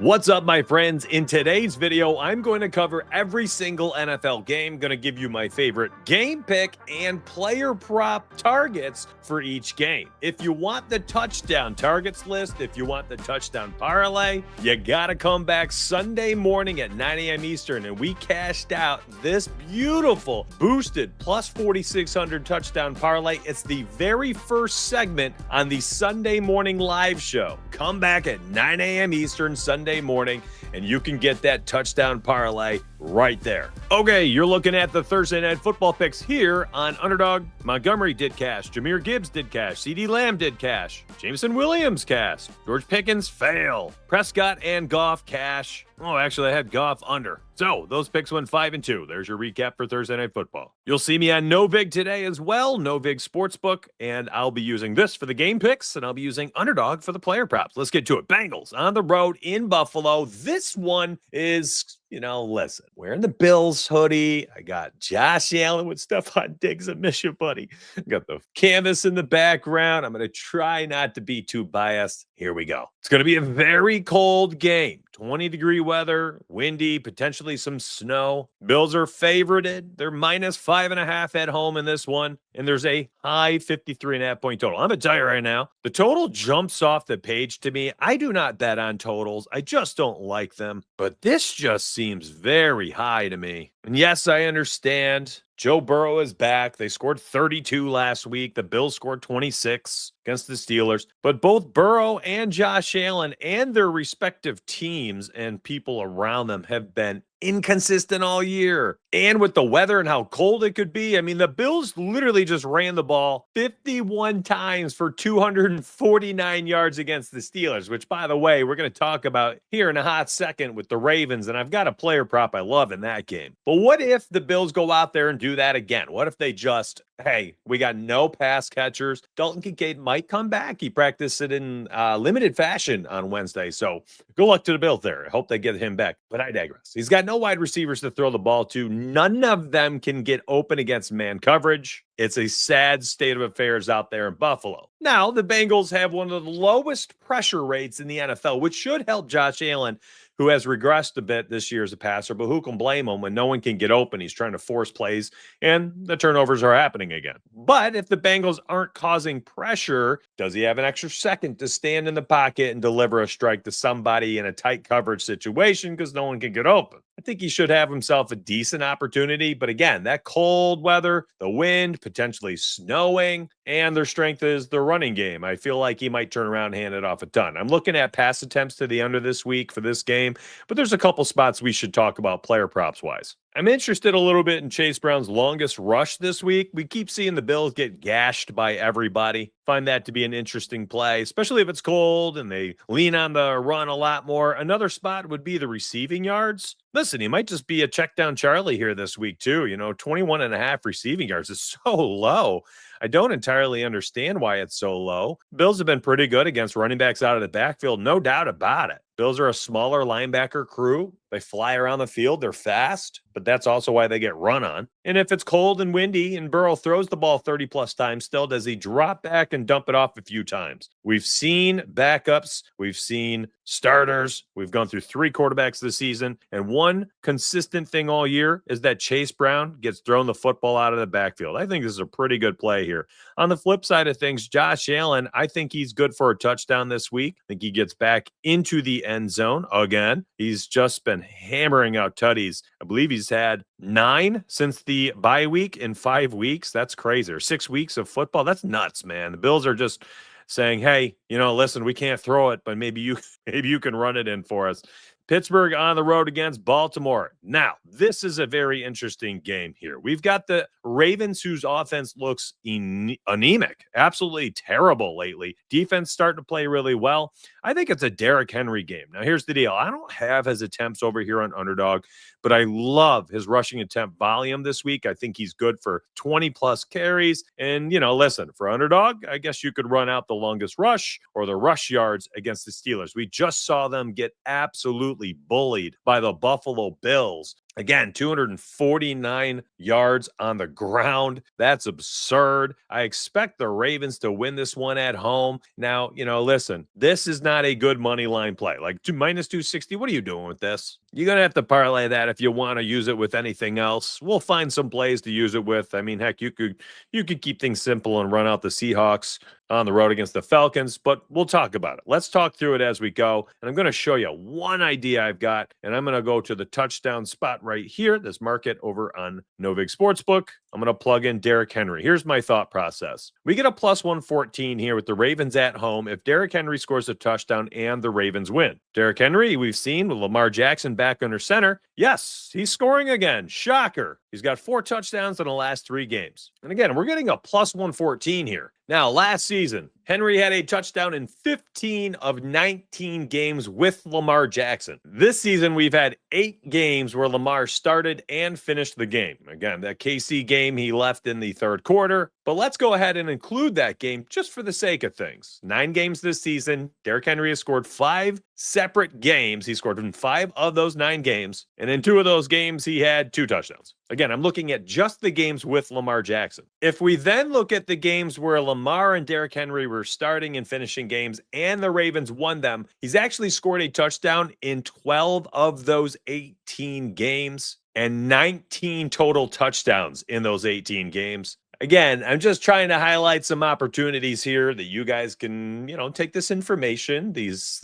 What's up, my friends? In today's video, I'm going to cover every single NFL game, going to give you my favorite game pick and player prop targets for each game. If you want the touchdown targets list, if you want the touchdown parlay, you got to come back Sunday morning at 9 a.m. Eastern, and we cashed out this beautiful boosted plus 4,600 touchdown parlay. It's the very first segment on the Sunday morning live show. Come back at 9 a.m. Eastern Sunday morning, and you can get that touchdown parlay right there. Okay, you're looking at the Thursday Night Football picks here on Underdog. Montgomery did cash. Jameer Gibbs did cash. CeeDee Lamb did cash. Jameson Williams cash. George Pickens fail. Prescott and Goff cash. Oh, actually, I had Goff under. So those picks went 5-2. There's your recap for Thursday Night Football. You'll see me on Novig today as well, Novig Sportsbook, and I'll be using this for the game picks, and I'll be using Underdog for the player props. Let's get to it. Bengals on the road in Buffalo. This one is, listen, wearing the Bills hoodie. I got Josh Allen with Stephon Diggs. I miss you, buddy. I got the canvas in the background. I'm going to try not to be too biased. Here we go. It's going to be a very cold game. 20-degree weather, windy, potentially some snow. Bills are favorited. They're minus 5.5 at home in this one, and there's a high 53.5 point total. I'm going to tell you right now, the total jumps off the page to me. I do not bet on totals. I just don't like them, but this just seems very high to me. And yes, I understand Joe Burrow is back. They scored 32 last week. The Bills scored 26 against the Steelers. But both Burrow and Josh Allen and their respective teams and people around them have been inconsistent all year. And with the weather and how cold it could be, I mean, the Bills literally just ran the ball 51 times for 249 yards against the Steelers, which, by the way, we're going to talk about here in a hot second with the Ravens. And I've got a player prop I love in that game. But what if the Bills go out there and do that again? What if they just, hey, we got no pass catchers. Dalton Kincaid might come back. He practiced it in limited fashion on Wednesday. So good luck to the Bills there. I hope they get him back. But I digress. He's got no wide receivers to throw the ball to. None of them can get open against man coverage. It's a sad state of affairs out there in Buffalo. Now, the Bengals have one of the lowest pressure rates in the NFL, which should help Josh Allen, who has regressed a bit this year as a passer, but who can blame him when no one can get open? He's trying to force plays, and the turnovers are happening again. But if the Bengals aren't causing pressure, does he have an extra second to stand in the pocket and deliver a strike to somebody in a tight coverage situation because no one can get open? I think he should have himself a decent opportunity. But again, that cold weather, the wind, potentially snowing, and their strength is the running game. I feel like he might turn around and hand it off a ton. I'm looking at pass attempts to the under this week for this game, but there's a couple spots we should talk about player props wise. I'm interested a little bit in Chase Brown's longest rush this week. We keep seeing the Bills get gashed by everybody. Find that to be an interesting play, especially if it's cold and they lean on the run a lot more. Another spot would be the receiving yards. Listen, he might just be a check down Charlie here this week too. 21.5 receiving yards is so low. I don't entirely understand why it's so low. Bills have been pretty good against running backs out of the backfield, no doubt about it. Bills are a smaller linebacker crew. They fly around the field. They're fast, but that's also why they get run on. And if it's cold and windy and Burrow throws the ball 30-plus times still, does he drop back and dump it off a few times? We've seen backups. We've seen starters. We've gone through 3 quarterbacks this season. And one consistent thing all year is that Chase Brown gets thrown the football out of the backfield. I think this is a pretty good play here. On the flip side of things, Josh Allen, I think he's good for a touchdown this week. I think he gets back into the end zone again. He's just been hammering out tutties. I believe he's had 9 since the bye week in 5 weeks. That's crazy. Or 6 weeks of football. That's nuts, man. The Bills are just saying, hey, listen, we can't throw it, but maybe you can run it in for us. Pittsburgh on the road against Baltimore. Now, this is a very interesting game here. We've got the Ravens, whose offense looks anemic, absolutely terrible lately. Defense starting to play really well. I think it's a Derrick Henry game. Now, here's the deal. I don't have his attempts over here on Underdog, but I love his rushing attempt volume this week. I think he's good for 20-plus carries. And, listen, for Underdog, I guess you could run out the longest rush or the rush yards against the Steelers. We just saw them get absolutely bullied by the Buffalo Bills Again, 249 yards on the ground. That's absurd. I expect the Ravens to win this one at home. Now, listen, this is not a good money line play. Like minus 260, what are you doing with this? You're going to have to parlay that if you want to use it with anything else. We'll find some plays to use it with. I mean, heck, you could keep things simple and run out the Seahawks on the road against the Falcons, but we'll talk about it. Let's talk through it as we go. And I'm going to show you one idea I've got, and I'm going to go to the touchdown spot right here, this market over on Novig Sportsbook. I'm going to plug in Derrick Henry. Here's my thought process. We get a plus 114 here with the Ravens at home if Derrick Henry scores a touchdown and the Ravens win. Derrick Henry, we've seen with Lamar Jackson back under center. Yes, he's scoring again. Shocker. He's got 4 touchdowns in the last 3 games. And again, we're getting a plus 114 here. Now, last season, Henry had a touchdown in 15 of 19 games with Lamar Jackson. This season, we've had 8 games where Lamar started and finished the game. Again, that KC game, he left in the third quarter. But let's go ahead and include that game just for the sake of things. 9 games this season. Derrick Henry has scored 5 separate games. He scored in 5 of those 9 games. And in 2 of those games, he had 2 touchdowns. Again, I'm looking at just the games with Lamar Jackson. If we then look at the games where Lamar and Derrick Henry were starting and finishing games and the Ravens won them, he's actually scored a touchdown in 12 of those 18 games and 19 total touchdowns in those 18 games. Again, I'm just trying to highlight some opportunities here that you guys can, take this information, these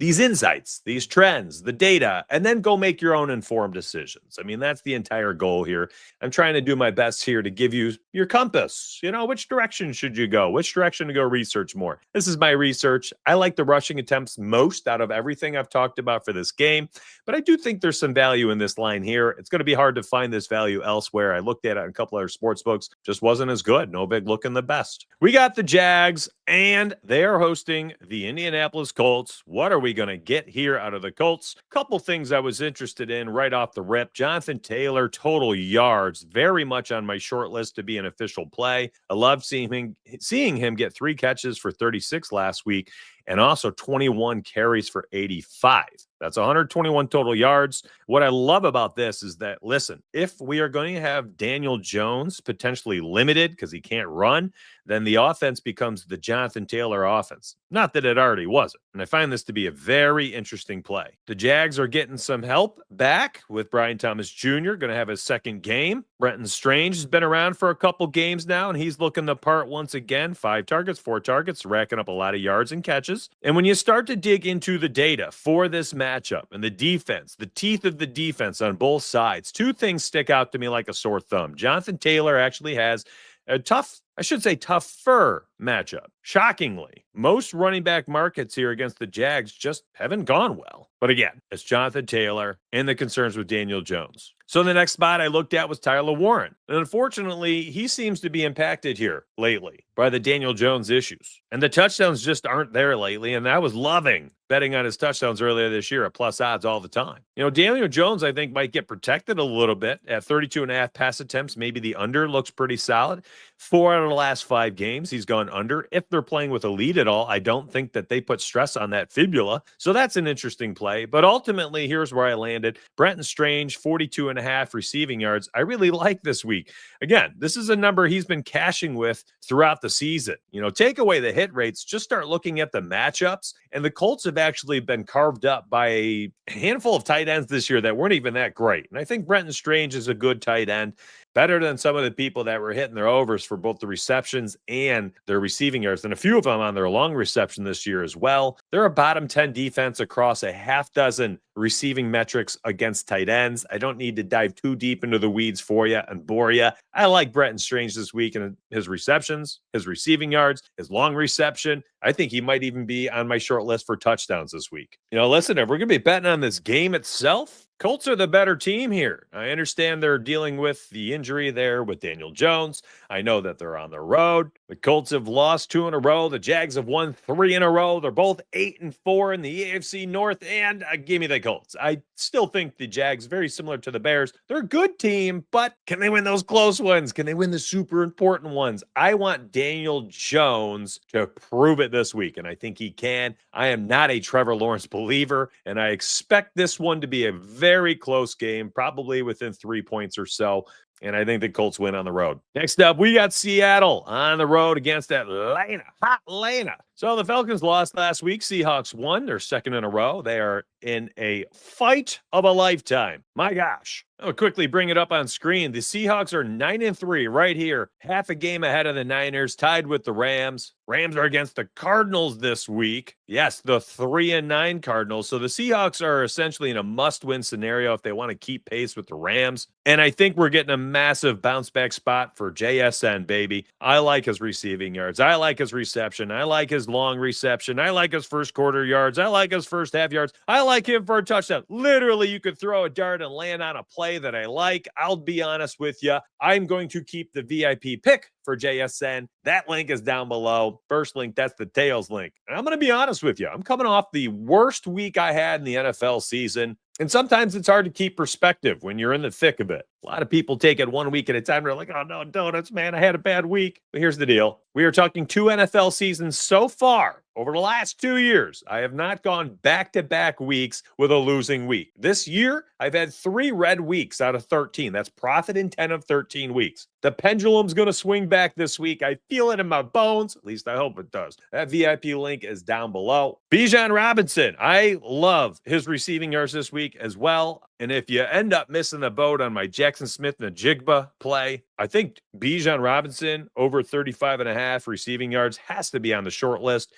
insights, these trends, the data, and then go make your own informed decisions. I mean, that's the entire goal here. I'm trying to do my best here to give you your compass. Which direction should you go? Which direction to go research more? This is my research. I like the rushing attempts most out of everything I've talked about for this game, but I do think there's some value in this line here. It's going to be hard to find this value elsewhere. I looked at it on a couple other sports books, just wasn't as good. No big looking the best. We got the Jags, and they are hosting the Indianapolis Colts. What are we going to get here out of the Colts? Couple things I was interested in right off the rip. Jonathan Taylor, total yards, very much on my short list to be an official play. I love seeing him get 3 catches for 36 last week, and also 21 carries for 85. That's 121 total yards. What I love about this is that, listen, if we are going to have Daniel Jones potentially limited because he can't run, then the offense becomes the Jonathan Taylor offense. Not that it already wasn't. And I find this to be a very interesting play. The Jags are getting some help back with Brian Thomas Jr. going to have his second game. Brenton Strange has been around for a couple games now, and he's looking the part once again. 5 targets, 4 targets, racking up a lot of yards and catches. And when you start to dig into the data for this matchup and the defense, the teeth of the defense on both sides, 2 things stick out to me like a sore thumb. Jonathan Taylor actually has a tougher matchup. Shockingly, most running back markets here against the Jags just haven't gone well. But again, it's Jonathan Taylor and the concerns with Daniel Jones. So the next spot I looked at was Tyler Warren. And unfortunately, he seems to be impacted here lately by the Daniel Jones issues. And the touchdowns just aren't there lately. And I was loving betting on his touchdowns earlier this year at plus odds all the time. Daniel Jones, I think, might get protected a little bit at 32.5 pass attempts. Maybe the under looks pretty solid. 4 out of the last 5 games, he's gone under. If they're playing with a lead at all, I don't think that they put stress on that fibula. So that's an interesting play. But ultimately, here's where I landed. Brenton Strange, 42.5 receiving yards. I really like this week. Again, this is a number he's been cashing with throughout the season. Take away the hit rates, just start looking at the matchups. And the Colts have actually been carved up by a handful of tight ends this year that weren't even that great. And I think Brenton Strange is a good tight end, better than some of the people that were hitting their overs for both the receptions and their receiving yards, and a few of them on their long reception this year as well. They're a bottom 10 defense across a half dozen receiving metrics against tight ends. I don't need to dive too deep into the weeds for you and bore you. I like Brenton Strange this week and his receptions, his receiving yards, his long reception. I think he might even be on my short list for touchdowns this week. Listen, if we're going to be betting on this game itself, Colts are the better team here. I understand they're dealing with the injury there with Daniel Jones. I know that they're on the road. The Colts have lost 2 in a row. The Jags have won 3 in a row. They're both 8-4 in the AFC North, and give me the Colts. Colts. I still think the Jags, very similar to the Bears, they're a good team, but can they win those close ones? Can they win the super important ones? I want Daniel Jones to prove it this week, and I think he can. I am not a Trevor Lawrence believer, and I expect this one to be a very close game, probably within 3 points or so. And I think the Colts win on the road. Next up, we got Seattle on the road against Atlanta. Hot Atlanta. So the Falcons lost last week. Seahawks won their second in a row. They are in a fight of a lifetime. My gosh. I'll quickly bring it up on screen. The Seahawks are 9-3 right here. Half a game ahead of the Niners, tied with the Rams. Rams are against the Cardinals this week. Yes, the 3-9 Cardinals. So the Seahawks are essentially in a must-win scenario if they want to keep pace with the Rams. And I think we're getting a massive bounce-back spot for JSN, baby. I like his receiving yards. I like his reception. I like his long reception. I like his first quarter yards. I like his first half yards. I like him for a touchdown. Literally, you could throw a dart and land on a play that I like. I'll be honest with you. I'm going to keep the VIP pick for JSN. That link is down below. First link, that's the Tails link. And I'm going to be honest with you. I'm coming off the worst week I had in the NFL season. And sometimes it's hard to keep perspective when you're in the thick of it. A lot of people take it 1 week at a time. They're like, oh, no, donuts, man, I had a bad week. But here's the deal. We are talking 2 NFL seasons so far over the last 2 years. I have not gone back-to-back weeks with a losing week. This year, I've had 3 red weeks out of 13. That's profit in 10 of 13 weeks. The pendulum's going to swing back this week. I feel it in my bones. At least I hope it does. That VIP link is down below. Bijan Robinson. I love his receiving yards this week as well. And if you end up missing the boat on my Jackson Smith and Jigba play, I think Bijan Robinson over 35.5 receiving yards has to be on the short list.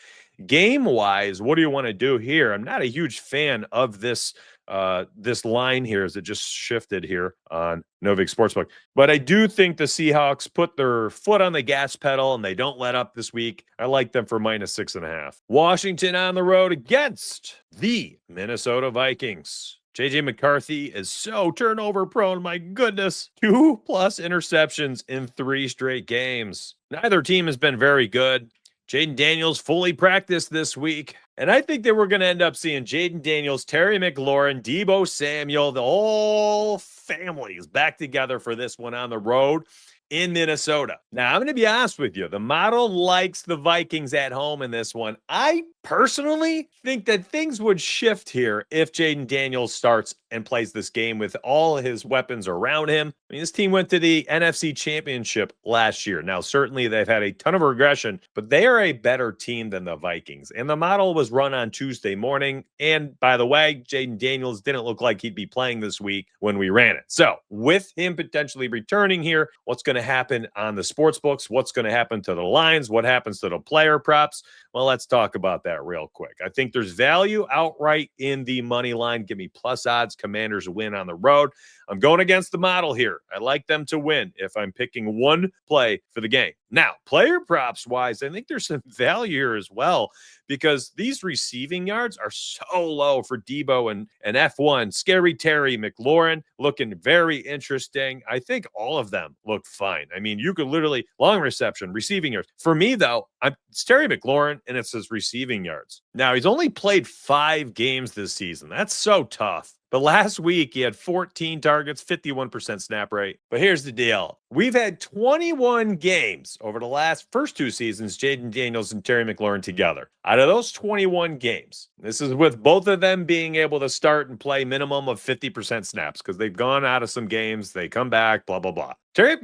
Game-wise, what do you want to do here? I'm not a huge fan of this this line here as it just shifted here on Novik Sportsbook. But I do think the Seahawks put their foot on the gas pedal and they don't let up this week. I like them for -6.5. Washington on the road against the Minnesota Vikings. JJ McCarthy is so turnover prone. My goodness. 2+ interceptions in 3 straight games. Neither team has been very good. Jaden Daniels fully practiced this week. And I think that we're going to end up seeing Jaden Daniels, Terry McLaurin, Deebo Samuel, the whole family is back together for this one on the road in Minnesota. Now, I'm going to be honest with you. The model likes the Vikings at home in this one. I personally think that things would shift here if Jaden Daniels starts and plays this game with all his weapons around him. I mean, this team went to the NFC Championship last year. Now, certainly they've had a ton of regression, but they are a better team than the Vikings. And the model was run on Tuesday morning. And by the way, Jaden Daniels didn't look like he'd be playing this week when we ran it. So with him potentially returning here, what's going to happen on the sports books? What's going to happen to the lines? What happens to the player props? Well, let's talk about that real quick. I think there's value outright in the money line. Give me plus odds. Commanders win on the road. I'm going against the model here. I like them to win if I'm picking one play for the game. Now, player props wise, I think there's some value here as well because these receiving yards are so low for Deebo and F1. Scary Terry McLaurin looking very interesting. I think all of them look fine. I mean, you could literally long reception, receiving yards. For me, though, it's Terry McLaurin and it's his receiving yards. Now, he's only played 5 games this season. That's so tough. But last week, he had 14 targets, 51% snap rate. But here's the deal. We've had 21 games over the first 2 seasons, Jaden Daniels and Terry McLaurin together. Out of those 21 games, this is with both of them being able to start and play minimum of 50% snaps because they've gone out of some games, they come back, blah, blah, blah. Terry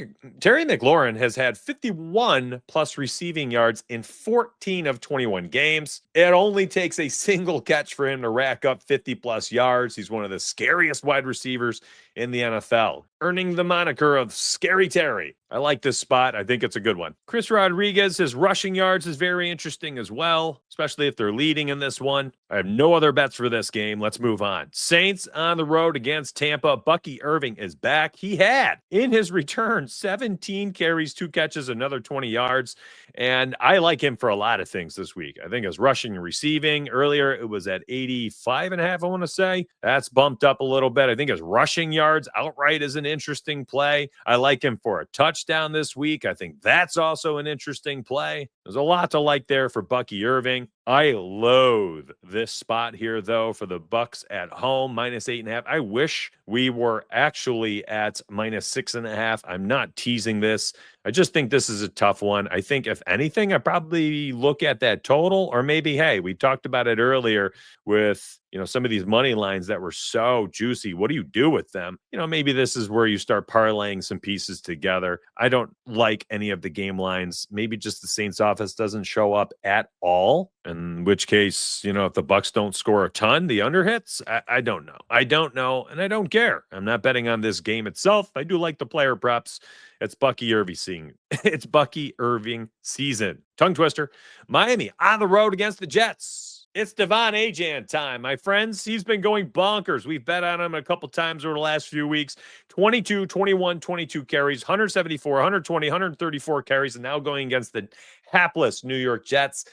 McLaurin has had 51 plus receiving yards in 14 of 21 games. It only takes a single catch for him to rack up 50 plus yards. He's one of the scariest wide receivers in the NFL, earning the moniker of Scary Terry. I like this spot. I think it's a good one. Chris Rodriguez, his rushing yards is very interesting as well, especially if they're leading in this one. I have no other bets for this game. Let's move on. Saints on the road against Tampa. Bucky Irving is back. He had, in his return, 17 carries, 2 catches, another 20 yards. And I like him for a lot of things this week. I think his rushing and receiving, earlier it was at 85.5, I want to say. That's bumped up a little bit. I think his rushing yards outright is an interesting play. I like him for a touchdown this week. I think that's also an interesting play. There's a lot to like there for Bucky Irving. I loathe this spot here, though, for the Bucks at home, -8.5. I wish we were actually at -6.5. I'm not teasing this. I just think this is a tough one. I think, if anything, I probably look at that total, or maybe, hey, we talked about it earlier with, some of these money lines that were so juicy. What do you do with them? Maybe this is where you start parlaying some pieces together. I don't like any of the game lines. Maybe just the Saints office doesn't show up at all, in which case, if the Bucks don't score a ton, the under hits. I don't know. I don't know, and I don't care. I'm not betting on this game itself. I do like the player props. It's Bucky Irving season. It's Bucky Irving season. Tongue twister. Miami on the road against the Jets. It's Devon Ajan time, my friends. He's been going bonkers. We've bet on him a couple times over the last few weeks. 22, 21, 22 carries, 174, 120, 134 carries, and now going against the hapless New York Jets.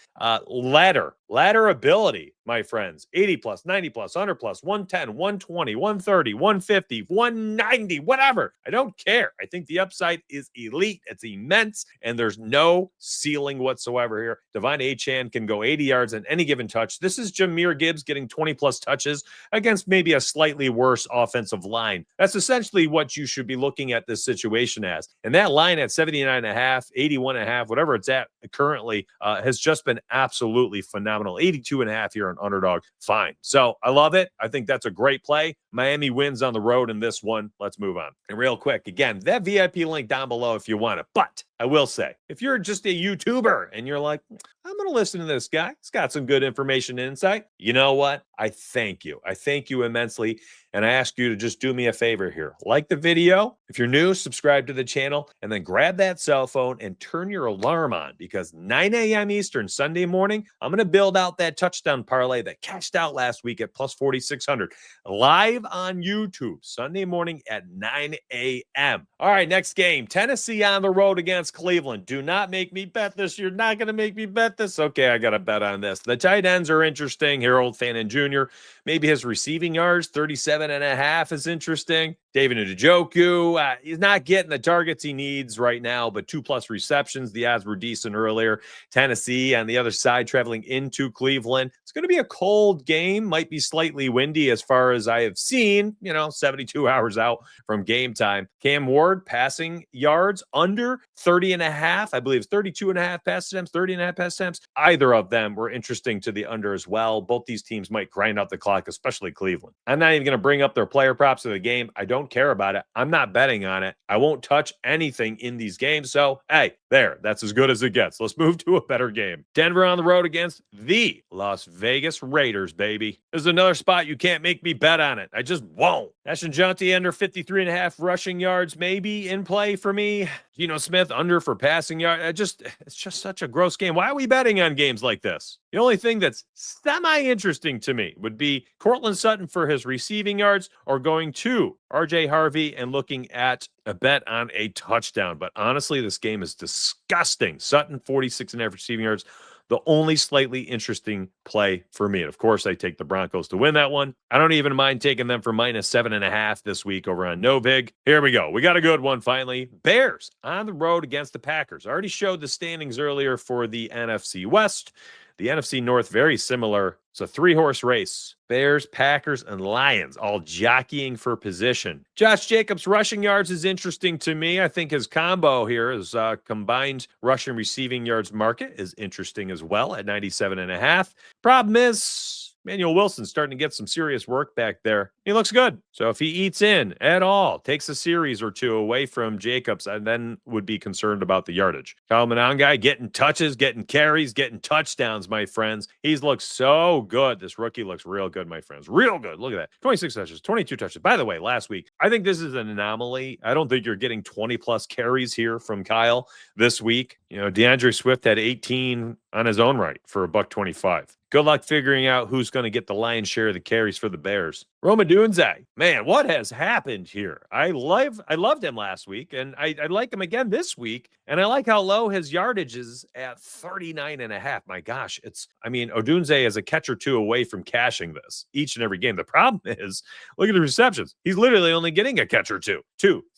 Ladder ability, my friends. 80 plus, 90 plus, 100 plus, 110, 120, 130, 150, 190, whatever. I don't care. I think the upside is elite. It's immense, and there's no ceiling whatsoever here. Devon Achane can go 80 yards on any given touch. This is Jahmyr Gibbs getting 20 plus touches against maybe a slightly worse offensive line. That's essentially what you should be looking at this situation as. And that line at 79.5, 81.5, whatever it's at currently, has just been absolutely phenomenal. 82.5 here on Underdog. Fine. So I love it. I think that's a great play. Miami wins on the road in this one. Let's move on. And real quick, again, that VIP link down below if you want it. But I will say, if you're just a YouTuber and you're like, I'm going to listen to this guy, he's got some good information and insight. You know what? I thank you. I thank you immensely. And I ask you to just do me a favor here. Like the video. If you're new, subscribe to the channel, and then grab that cell phone and turn your alarm on, because 9 a.m. Eastern Sunday morning, I'm going to build out that touchdown parlay that cashed out last week at plus 4,600 live on YouTube Sunday morning at 9 a.m. All right, next game. Tennessee on the road against Cleveland. Do not make me bet this. You're not going to make me bet this. Okay, I got to bet on this. The tight ends are interesting. Harold Fannin Jr., maybe his receiving yards, 37.5 is interesting. David Njoku, he's not getting the targets he needs right now, but 2+ receptions. The odds were decent earlier. Tennessee on the other side traveling into Cleveland. It's going to be a cold game. Might be slightly windy as far as I have seen, 72 hours out from game time. Cam Ward passing yards under 30.5. I believe it's 32.5 pass attempts, 30.5 pass attempts. Either of them were interesting to the under as well. Both these teams might grind out the clock, especially Cleveland. I'm not even going to bring up their player props of the game. I don't care about it. I'm not betting on it. I won't touch anything in these games. So, hey, that's as good as it gets. Let's move to a better game. Denver on the road against the Las Vegas Raiders, baby. This is another spot you can't make me bet on it. I just won't. Ashton Jonty under 53.5 rushing yards, maybe in play for me. Geno Smith under for passing yards. It's just such a gross game. Why are we betting on games like this? The only thing that's semi-interesting to me would be Cortland Sutton for his receiving yards, or going to RJ Harvey and looking at a bet on a touchdown. But honestly, this game is disgusting. Sutton, 46.5 receiving yards. The only slightly interesting play for me. And of course, I take the Broncos to win that one. I don't even mind taking them for -7.5 this week over on Novig. Here we go. We got a good one finally. Bears on the road against the Packers. I already showed the standings earlier for the NFC West. The NFC North, very similar. It's a 3-horse race. Bears, Packers, and Lions all jockeying for position. Josh Jacobs' rushing yards is interesting to me. I think his combo here, his combined rushing receiving yards market, is interesting as well at 97.5. Problem is, Manuel Wilson's starting to get some serious work back there. He looks good. So if he eats in at all, takes a series or two away from Jacobs, I then would be concerned about the yardage. Kyle Monangai getting touches, getting carries, getting touchdowns, my friends. He's looked so good. This rookie looks real good, my friends. Real good. Look at that. 26 touches, 22 touches. By the way, last week, I think this is an anomaly. I don't think you're getting 20+ carries here from Kyle this week. DeAndre Swift had 18 on his own right for $125. Good luck figuring out who's going to get the lion's share of the carries for the Bears. Rome Odunze, man, what has happened here? I loved him last week, and I like him again this week. And I like how low his yardage is at 39.5. My gosh, Odunze is a catch or two away from cashing this each and every game. The problem is, look at the receptions. He's literally only getting a catch or two,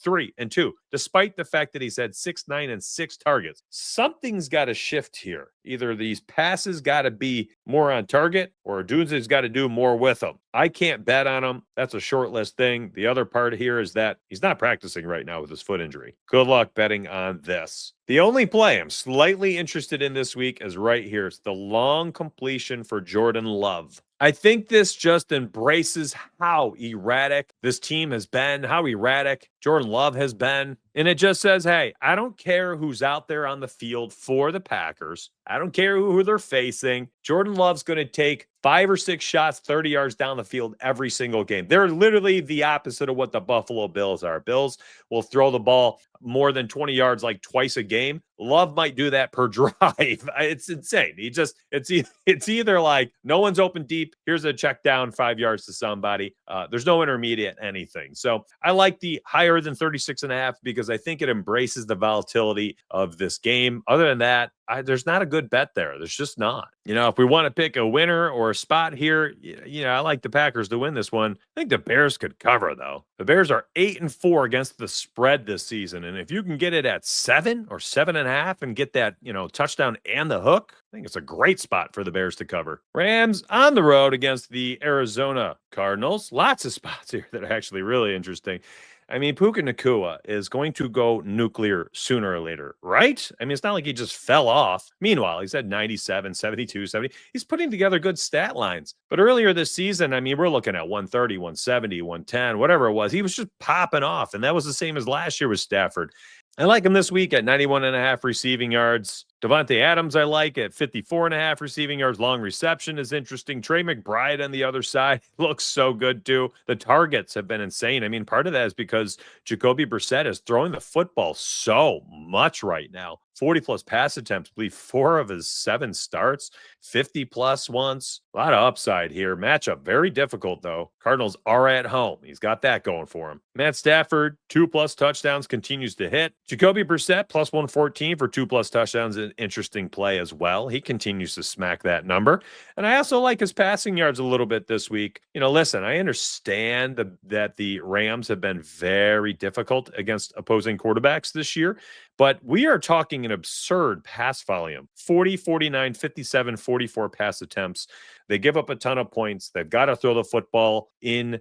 3, and 2, despite the fact that he's had 6, 9, and 6 targets. Something's got to shift here. Either these passes got to be more on target, or Odunze's got to do more with them. I can't bet on him. That's a short list thing. The other part here is that he's not practicing right now with his foot injury. Good luck betting on this. The only play I'm slightly interested in this week is right here. It's the long completion for Jordan Love. I think this just embraces how erratic this team has been, how erratic Jordan Love has been. And it just says, hey, I don't care who's out there on the field for the Packers. I don't care who they're facing. Jordan Love's going to take 5 or 6 shots 30 yards down the field every single game. They're literally the opposite of what the Buffalo Bills are. Bills will throw the ball more than 20 yards like twice a game. Love might do that per drive. It's insane. It's either like no one's open deep. Here's a check down 5 yards to somebody. There's no intermediate anything. So I like the higher than 36.5 because I think it embraces the volatility of this game. Other than that, there's not a good bet there. There's just not. If we want to pick a winner or a spot here, I like the Packers to win this one. I think the Bears could cover, though. The Bears are 8-4 against the spread this season. And if you can get it at 7 or 7.5 and get that, touchdown and the hook, I think it's a great spot for the Bears to cover. Rams on the road against the Arizona Cardinals. Lots of spots here that are actually really interesting. Puka Nacua is going to go nuclear sooner or later, right? It's not like he just fell off. Meanwhile, he's at 97, 72, 70. He's putting together good stat lines. But earlier this season, we're looking at 130, 170, 110, whatever it was. He was just popping off. And that was the same as last year with Stafford. I like him this week at 91.5 receiving yards. Devontae Adams, I like at 54.5 receiving yards. Long reception is interesting. Trey McBride on the other side looks so good too. The targets have been insane. Part of that is because Jacoby Brissett is throwing the football so much right now. 40-plus pass attempts, I believe 4 of his 7 starts, 50-plus once. A lot of upside here. Matchup very difficult, though. Cardinals are at home. He's got that going for him. Matt Stafford, 2+ touchdowns, continues to hit. Jacoby Brissett, plus 114 for 2+ touchdowns, an interesting play as well. He continues to smack that number. And I also like his passing yards a little bit this week. Listen, I understand that the Rams have been very difficult against opposing quarterbacks this year, but we are talking an absurd pass volume. 40, 49, 57, 44 pass attempts. They give up a ton of points. They've got to throw the football in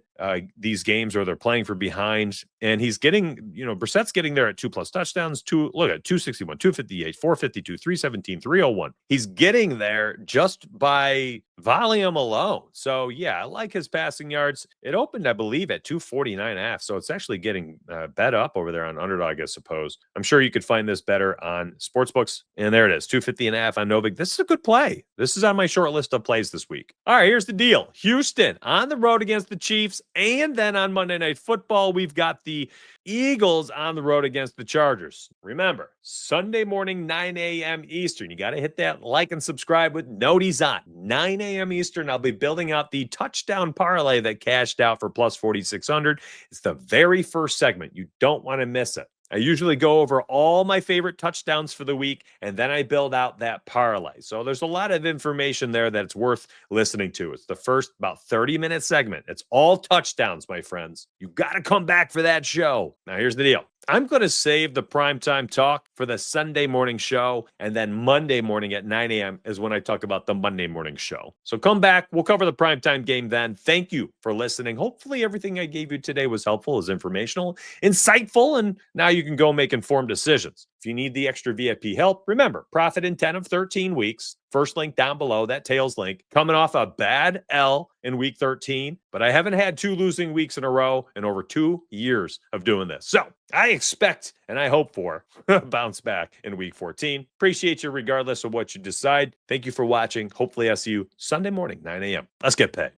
these games or they're playing for behind. And he's getting, Brissett's getting there at 2+ touchdowns. 261, 258, 452, 317, 301. He's getting there just by volume alone. So yeah, I like his passing yards. It opened, I believe, at 249.5. So it's actually getting bet up over there on Underdog, I suppose. I'm sure you could find this better on Sportsbooks. And there it is, 250.5 on Novik. This is a good play. This is on my short list of plays this week. All right, here's the deal. Houston on the road against the Chiefs. And then on Monday Night Football, we've got the Eagles on the road against the Chargers. Remember, Sunday morning, 9 a.m. Eastern. You got to hit that like and subscribe with noties on. 9 a.m. Eastern, I'll be building out the touchdown parlay that cashed out for plus 4,600. It's the very first segment. You don't want to miss it. I usually go over all my favorite touchdowns for the week, and then I build out that parlay. So there's a lot of information there that's worth listening to. It's the first about 30-minute segment. It's all touchdowns, my friends. You got to come back for that show. Now, here's the deal. I'm going to save the primetime talk for the Sunday morning show, and then Monday morning at 9 a.m. is when I talk about the Monday morning show. So come back. We'll cover the primetime game then. Thank you for listening. Hopefully everything I gave you today was helpful, is informational, insightful, and now you can go make informed decisions. If you need the extra VIP help, remember, profit in 10 of 13 weeks. First link down below, that tails link. Coming off a bad L in week 13, but I haven't had 2 losing weeks in a row in over 2 years of doing this. So I expect and I hope for a bounce back in week 14. Appreciate you regardless of what you decide. Thank you for watching. Hopefully I'll see you Sunday morning, 9 a.m. Let's get paid.